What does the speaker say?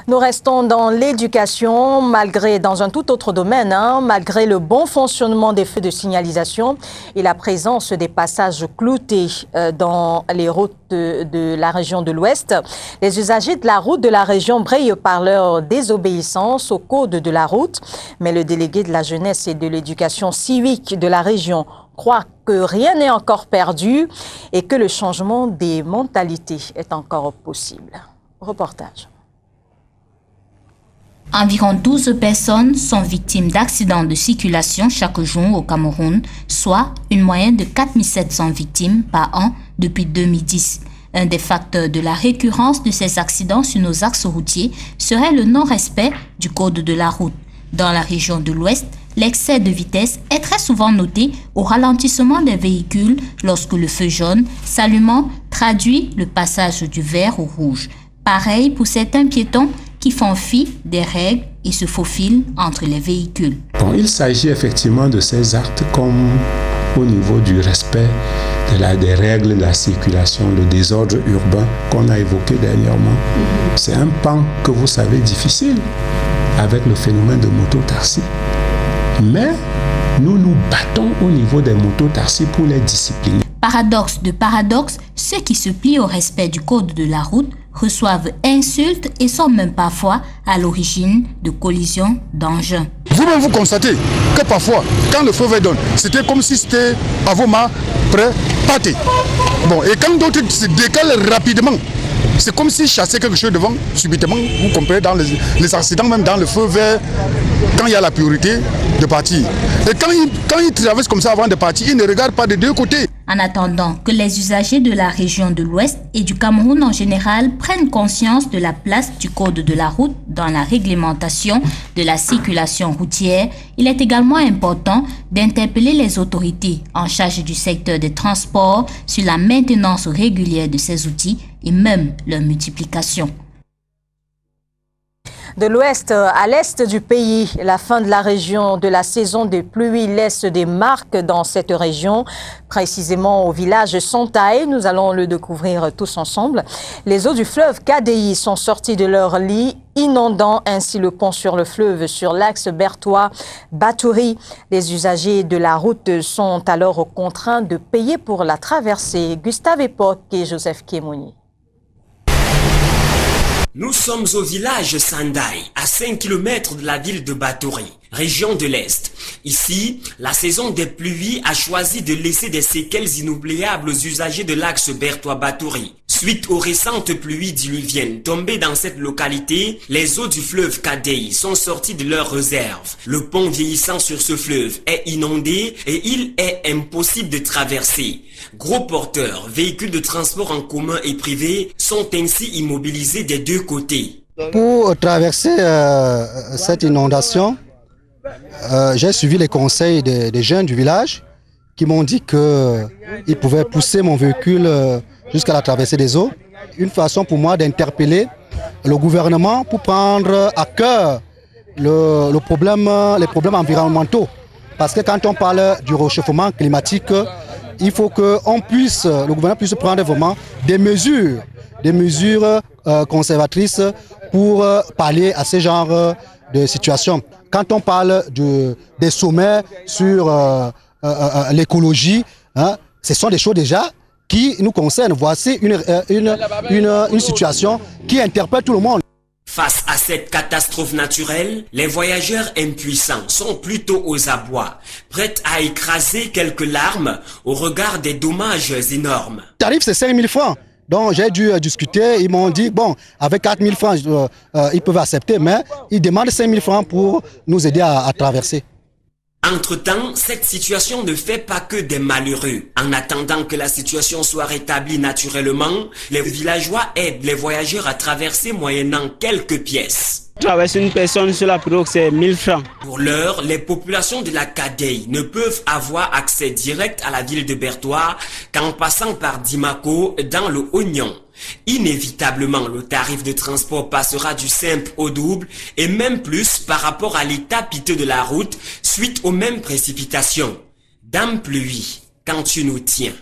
Nous restons dans l'éducation, dans un tout autre domaine, malgré le bon fonctionnement des feux de signalisation et la présence des passages cloutés dans les routes de la région de l'Ouest. Les usagers de la route de la région brillent par leur désobéissance au code de la route. Mais le délégué de la jeunesse et de l'éducation civique de la région croit que rien n'est encore perdu et que le changement des mentalités est encore possible. Reportage. Environ 12 personnes sont victimes d'accidents de circulation chaque jour au Cameroun, soit une moyenne de 4700 victimes par an depuis 2010. Un des facteurs de la récurrence de ces accidents sur nos axes routiers serait le non-respect du code de la route. Dans la région de l'Ouest, l'excès de vitesse est très souvent noté au ralentissement des véhicules lorsque le feu jaune s'allumant traduit le passage du vert au rouge. Pareil pour certains piétons qui font fi des règles et se faufilent entre les véhicules. Bon, il s'agit effectivement de ces actes comme au niveau du respect des règles de la circulation, le désordre urbain qu'on a évoqué dernièrement. C'est un pan que vous savez difficile avec le phénomène de mototaxi. Mais nous nous battons au niveau des mototaxis pour les discipliner. Paradoxe de paradoxe, ceux qui se plient au respect du code de la route reçoivent insultes et sont même parfois à l'origine de collisions d'engins. Vous-même vous constatez que parfois, quand le feu vert donne, c'était comme si c'était à vos mains, prêt, pâté. Bon, et quand d'autres se décalent rapidement, c'est comme s'ils chassaient quelque chose devant, subitement, vous comprenez, dans les accidents, même dans le feu vert, quand il y a la priorité de partir. Et quand ils traversent comme ça avant de partir, ils ne regardent pas des deux côtés. En attendant que les usagers de la région de l'Ouest et du Cameroun en général prennent conscience de la place du code de la route dans la réglementation de la circulation routière, il est également important d'interpeller les autorités en charge du secteur des transports sur la maintenance régulière de ces outils et même leur multiplication. De l'ouest à l'est du pays, la fin de la région de la saison des pluies laisse des marques dans cette région, précisément au village Sontaï. Nous allons le découvrir tous ensemble. Les eaux du fleuve KDI sont sorties de leur lit, inondant ainsi le pont sur le fleuve sur l'axe Berthois-Batouri. Les usagers de la route sont alors contraints de payer pour la traversée. Gustave Epoch et Joseph Kémouni. Nous sommes au village Sandai, à 5 km de la ville de Batouri, région de l'Est. Ici, la saison des pluies a choisi de laisser des séquelles inoubliables aux usagers de l'axe Berthois-Batouri. Suite aux récentes pluies diluviennes tombées dans cette localité, les eaux du fleuve KDI sont sorties de leurs réserves. Le pont vieillissant sur ce fleuve est inondé et il est impossible de traverser. Gros porteurs, véhicules de transport en commun et privés sont ainsi immobilisés des deux côtés. Pour traverser cette inondation, j'ai suivi les conseils des jeunes du village qui m'ont dit qu'ils pouvaient pousser mon véhicule jusqu'à la traversée des eaux. Une façon pour moi d'interpeller le gouvernement pour prendre à cœur les problèmes environnementaux. Parce que quand on parle du réchauffement climatique, il faut que le gouvernement puisse prendre vraiment des mesures conservatrices pour pallier à ce genre de situation. Quand on parle des sommets sur l'écologie, ce sont des choses déjà qui nous concernent. Voici une situation qui interpelle tout le monde. Face à cette catastrophe naturelle, les voyageurs impuissants sont plutôt aux abois, prêts à écraser quelques larmes au regard des dommages énormes. Le tarif, c'est 5 000 francs. Donc j'ai dû discuter, ils m'ont dit, bon, avec 4 000 francs, ils peuvent accepter, mais ils demandent 5 000 francs pour nous aider à traverser. Entre-temps, cette situation ne fait pas que des malheureux. En attendant que la situation soit rétablie naturellement, les villageois aident les voyageurs à traverser moyennant quelques pièces. Traverser une personne sur la pirogue, c'est 1000 francs. Pour l'heure, les populations de la KDI ne peuvent avoir accès direct à la ville de Berthois qu'en passant par Dimako dans le Oignon. Inévitablement, le tarif de transport passera du simple au double et même plus par rapport à l'état piteux de la route suite aux mêmes précipitations. Dame pluie, quand tu nous tiens.